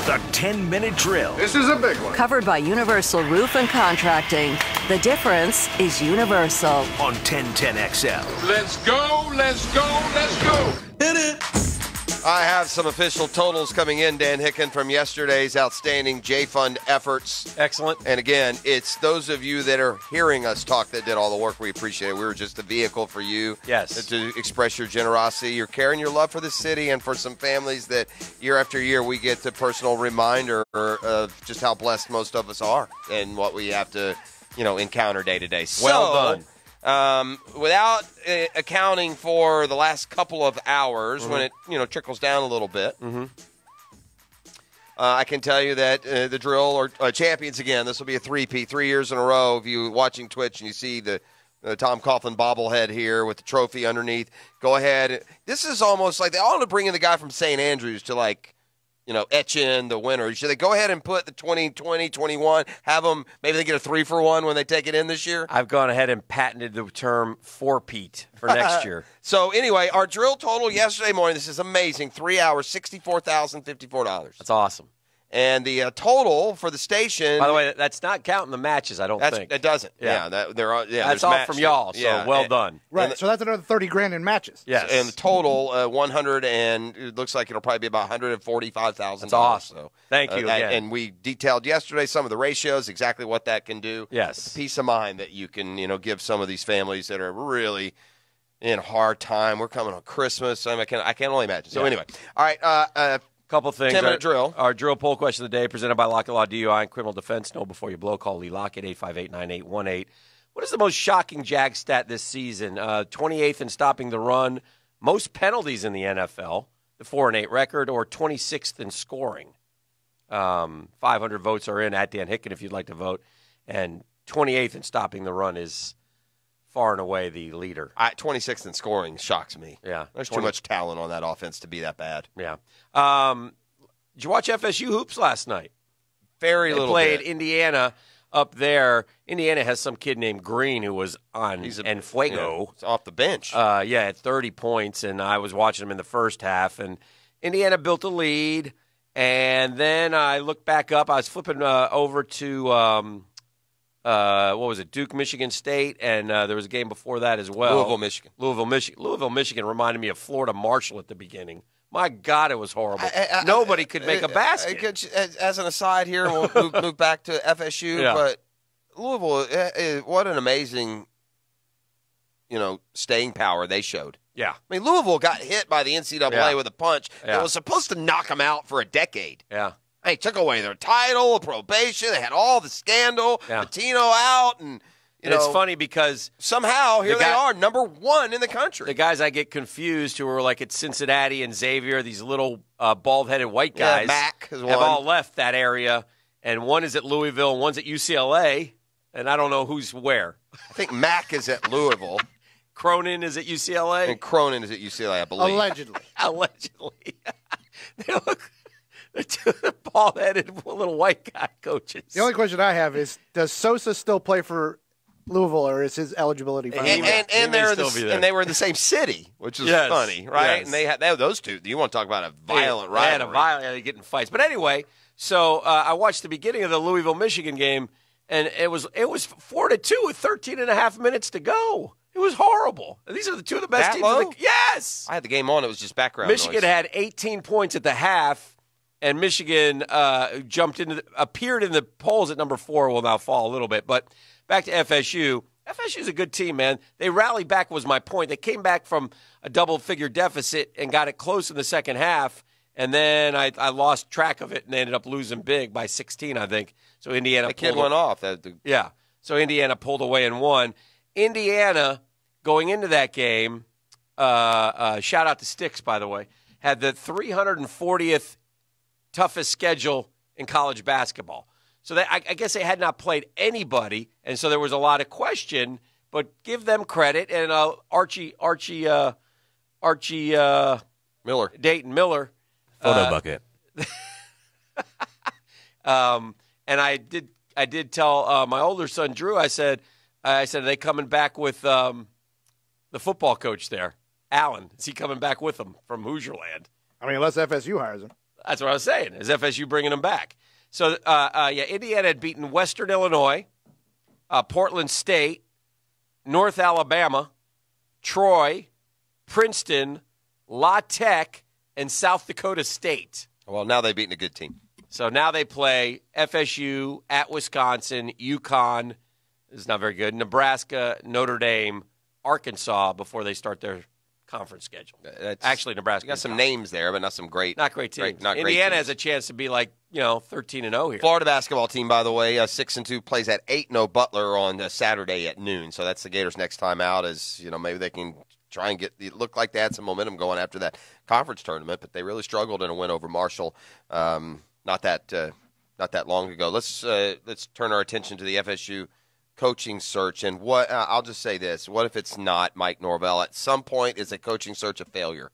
The 10-minute drill. This is a big one. Covered by Universal Roof and Contracting. The difference is universal. On 1010XL. Let's go, let's go, let's go. Hit it. I have some official totals coming in, Dan Hicken, from yesterday's outstanding J-Fund efforts. Excellent. And again, it's those of you that are hearing us talk that did all the work. We appreciate it. We were just a vehicle for you. Yes. To express your generosity, your care, and your love for the city, and for some families that year after year we get the personal reminder of just how blessed most of us are and what we have to, encounter day to day. Well done. Without accounting for the last couple of hours when it, trickles down a little bit, I can tell you that the drill are champions again. This will be a three-peat, 3 years in a row. If you're watching Twitch and you see the Tom Coughlin bobblehead here with the trophy underneath, go ahead. This is almost like they ought to bring in the guy from St. Andrews to etch in the winner. Should they go ahead and put the 2020, 21, have them, maybe they get a 3-for-1 when they take it in this year? I've gone ahead and patented the term four-peat for next year. So anyway, our drill total yesterday morning, this is amazing, 3 hours, $64,054. That's awesome. And the total for the station. By the way, that's not counting the matches, I don't think. It doesn't. Yeah. That's all from y'all, so well done. Right, so that's another $30,000 in matches. Yes. And the total, 100, and it looks like it'll probably be about $145,000. That's awesome. So, thank you again. And we detailed yesterday some of the ratios, exactly what that can do. Yes. Peace of mind that you can, give some of these families that are really in a hard time. We're coming on Christmas. I can only imagine. So anyway, all right, couple things. 10-minute drill. Our drill poll question of the day presented by Lockett Law DUI and Criminal Defense. Know before you blow. Call Lee Lockett, 858-9818. What is the most shocking Jag stat this season? 28th in stopping the run, most penalties in the NFL, the 4-8 record, or 26th in scoring? 500 votes are in at Dan Hicken if you'd like to vote. And 28th in stopping the run is far and away the leader. 26th in scoring shocks me. Yeah. There's too much talent on that offense to be that bad. Yeah. Did you watch FSU hoops last night? Very little They played bit. Indiana up there. Indiana has some kid named Green who was on Fuego. It's off the bench. At 30 points, and I was watching him in the first half. And Indiana built a lead, and then I looked back up. I was flipping over to what was it, Duke, Michigan State, and there was a game before that as well. Louisville, Michigan reminded me of Florida Marshall at the beginning. My God, it was horrible. Nobody could make a basket. As an aside here, we'll move back to FSU, but Louisville, what an amazing, staying power they showed. Yeah. I mean, Louisville got hit by the NCAA with a punch that was supposed to knock them out for a decade. Yeah. They took away their title, probation. They had all the scandal, Patino out, and it's funny because somehow here they are, number one in the country. The guys I get confused who are like at Cincinnati and Xavier, these little bald-headed white guys, Mac is one. Have all left that area, and one is at Louisville, and one's at UCLA, and I don't know who's where. I think Mac is at Louisville. Cronin is at UCLA, and Cronin is at UCLA, I believe. Allegedly. They look. The two bald-headed little white guy coaches. The only question I have is, does Sosa still play for Louisville, or is his eligibility finally? And they were in the same city, which is funny, right? Yes. And they had those two. You want to talk about a violent rivalry? They get in fights. But anyway, so I watched the beginning of the Louisville-Michigan game, and it was 4-2 with 13 and a half minutes to go. It was horrible. These are the two of the best teams. Yes. I had the game on. It was just background Michigan noise. had 18 points at the half. And Michigan appeared in the polls at number 4. Will now fall a little bit. But back to FSU. FSU's a good team, man. They rallied back was my point. They came back from a double-figure deficit and got it close in the second half. And then I lost track of it and they ended up losing big by 16, I think. So Indiana The kid went off. Yeah. So Indiana pulled away and won. Indiana, going into that game, shout out to Sticks, by the way, had the 340th toughest schedule in college basketball. So I guess they had not played anybody, and so there was a lot of question, but give them credit. And Archie Miller. Dayton Miller. Photo bucket. And I did tell my older son, Drew, I said, are they coming back with the football coach there, Allen? Is he coming back with them from Hoosierland? I mean, unless FSU hires him. That's what I was saying. Is FSU bringing them back? So, Indiana had beaten Western Illinois, Portland State, North Alabama, Troy, Princeton, La Tech, and South Dakota State. Well, now they've beaten a good team. So now they play FSU at Wisconsin, UConn is not very good, Nebraska, Notre Dame, Arkansas before they start their conference schedule. Actually, Nebraska. You got some names there, but not some great. Not great teams. Not great Indiana teams. has a chance to be like 13-0 here. Florida basketball team, by the way, 6-2, plays at 8-0 Butler on Saturday at noon. So that's the Gators' next time out. As maybe they can try and it looked like they had some momentum going after that conference tournament, but they really struggled in a win over Marshall not that long ago. Let's turn our attention to the FSU coaching search, and what I'll just say this: what if it's not Mike Norvell? At some point, is a coaching search a failure?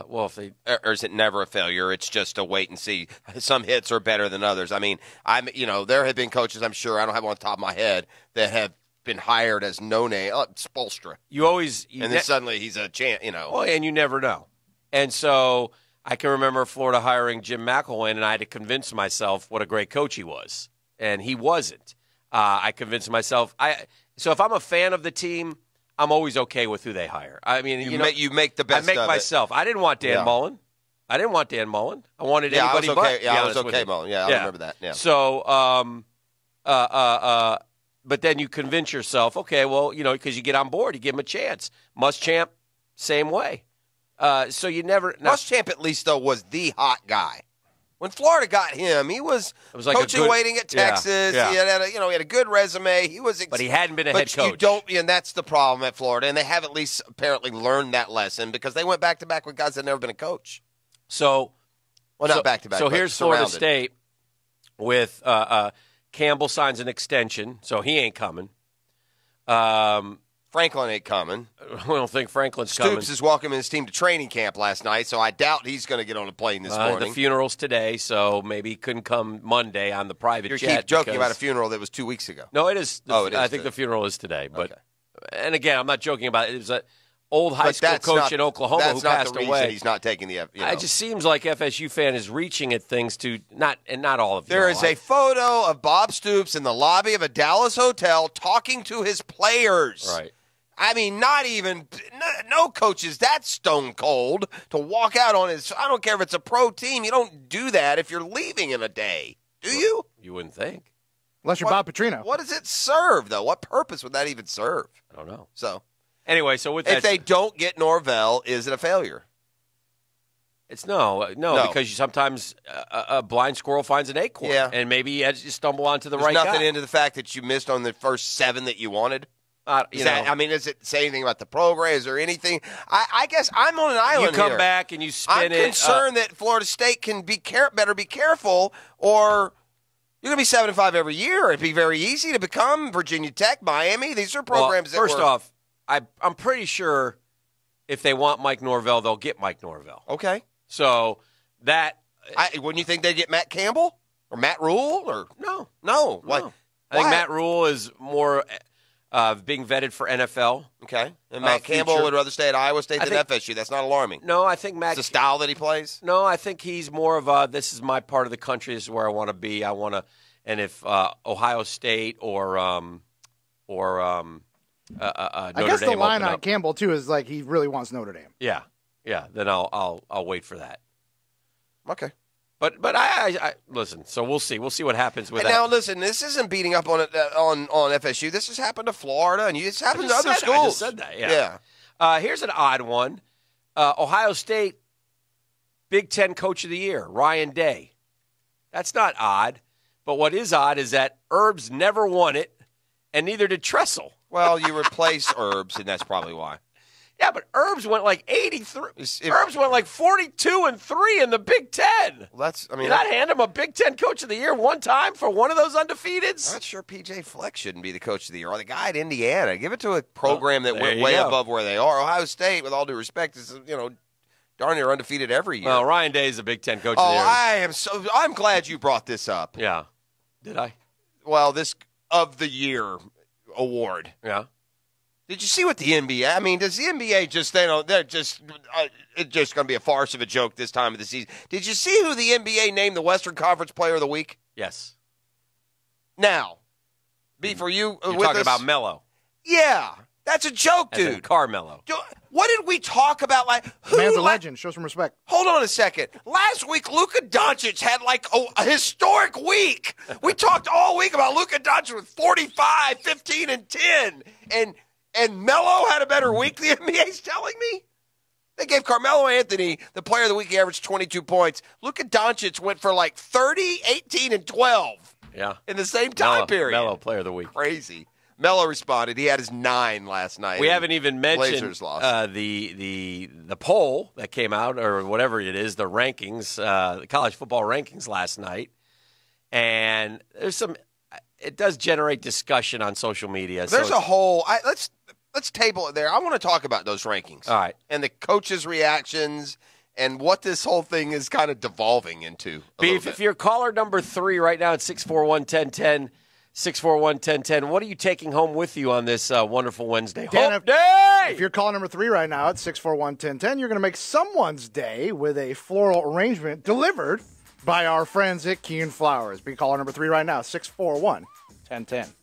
Well, if they or is it never a failure? It's just a wait and see. Some hits are better than others. I mean, there have been coaches, I'm sure, I don't have one on the top of my head, that have been hired as no name, Spoelstra. And then suddenly he's a champ. Well, and you never know. And so I can remember Florida hiring Jim McElwain, and I had to convince myself what a great coach he was, and he wasn't. I convinced myself. So if I'm a fan of the team, I'm always okay with who they hire. I mean, you make the best. I make of myself. It. I didn't want Dan Mullen. I wanted anybody I was okay. but. I was okay, Mullen. Yeah, I remember that. Yeah. So, but then you convince yourself, okay, well, because you get on board, you give him a chance. Muschamp, same way. So you never. Muschamp, at least though, was the hot guy. When Florida got him, he was like coaching, waiting at Texas. Yeah. He had a good resume. But he hadn't been a head coach. And that's the problem at Florida. And they have at least apparently learned that lesson because they went back to back with guys that had never been a coach. So, not back to back. So here's Florida State with Campbell signs an extension, so he ain't coming. Franklin ain't coming. I don't think Franklin's coming. Stoops is welcoming his team to training camp last night, so I doubt he's going to get on a plane this morning. The funeral's today, so maybe he couldn't come Monday on the private jet. You keep joking about a funeral that was 2 weeks ago. No, it is. It is. I think the funeral is today. But And again, I'm not joking about it. It was an old high school coach in Oklahoma who passed away. That's not the reason he's not taking the. It just seems like FSU fan is reaching at things to not all of you. There is a photo of Bob Stoops in the lobby of a Dallas hotel talking to his players. Right. I mean, no coach is that stone cold to walk out on his. I don't care if it's a pro team. You don't do that if you're leaving in a day, do you? You wouldn't think. Unless you're Bob Petrino. What does it serve, though? What purpose would that even serve? I don't know. So, anyway, if they don't get Norvell, is it a failure? It's no, because sometimes a blind squirrel finds an acorn, and maybe you stumble onto the right guy. There's nothing into the fact that you missed on the first 7 that you wanted. Does it say anything about the program? Is there anything? I guess I'm on an island here. You come here. back and you spin it. I'm concerned that Florida State can better be careful, or you're going to be 7-5 every year. It'd be very easy to become Virginia Tech, Miami. These are programs first off, I'm pretty sure if they want Mike Norvell, they'll get Mike Norvell. Okay. So wouldn't you think they'd get Matt Campbell or Matt Rule? Or no. What? I think Matt Rule is more being vetted for NFL. Okay. And Matt Campbell would rather stay at Iowa State than FSU. That's not alarming. No, I think It's the style that he plays? No, I think he's more of this is my part of the country. This is where I want to be. I want to – and if Ohio State or Notre Dame I guess the line on up, Campbell, too, is like he really wants Notre Dame. Yeah. Then I'll wait for that. Okay. But I listen. So we'll see. We'll see what happens with that. Now listen, this isn't beating up on it on FSU. This has happened to Florida, and it's happened to other schools. I just said that. Yeah. Here's an odd one. Ohio State Big Ten Coach of the Year, Ryan Day. That's not odd, but what is odd is that Herbs never won it, and neither did Tressel. Well, you replace Herbs, and that's probably why. Yeah, but Herbs went like 83. Herbs went like 42-3 in the Big Ten. Well, you not hand him a Big Ten Coach of the Year one time for one of those undefeateds? I'm not sure P.J. Fleck shouldn't be the Coach of the Year. Or the guy at Indiana. Give it to a program that went way above where they are. Ohio State, with all due respect, is darn near undefeated every year. Well, Ryan Day is a Big Ten Coach of the Year. I'm glad you brought this up. Yeah. Did I? Well, this of the year award. Yeah. Did you see what the NBA? I mean, does the NBA just they're just it's just going to be a farce of a joke this time of the season? Did you see who the NBA named the Western Conference Player of the Week? Yes. Now, for you, You're with talking us, about Melo. Yeah, that's a joke, As in dude. Carmelo. What did we talk about? Like, who? Man's a legend. Show some respect. Hold on a second. Last week, Luka Doncic had like a historic week. We talked all week about Luka Doncic with 45, 15, and 10. And Melo had a better week, the NBA's telling me? They gave Carmelo Anthony, the player of the week, he averaged 22 points. Luka Doncic went for like 30, 18, and 12 in the same time period. Melo, player of the week. Crazy. Melo responded. He had his 9 last night. We haven't even mentioned Blazers lost. the poll that came out, or whatever it is, the rankings, the college football rankings last night. And there's some – it does generate discussion on social media. There's a whole let's table it there. I want to talk about those rankings. All right. And the coaches' reactions and what this whole thing is kind of devolving into. Beef, if you're caller number 3 right now at 641-1010, 641-1010, what are you taking home with you on this wonderful Wednesday? Dan, Hump Day! If you're caller number 3 right now at 641-1010, you're going to make someone's day with a floral arrangement delivered by our friends at Keen Flowers. Be caller number 3 right now, 641-1010.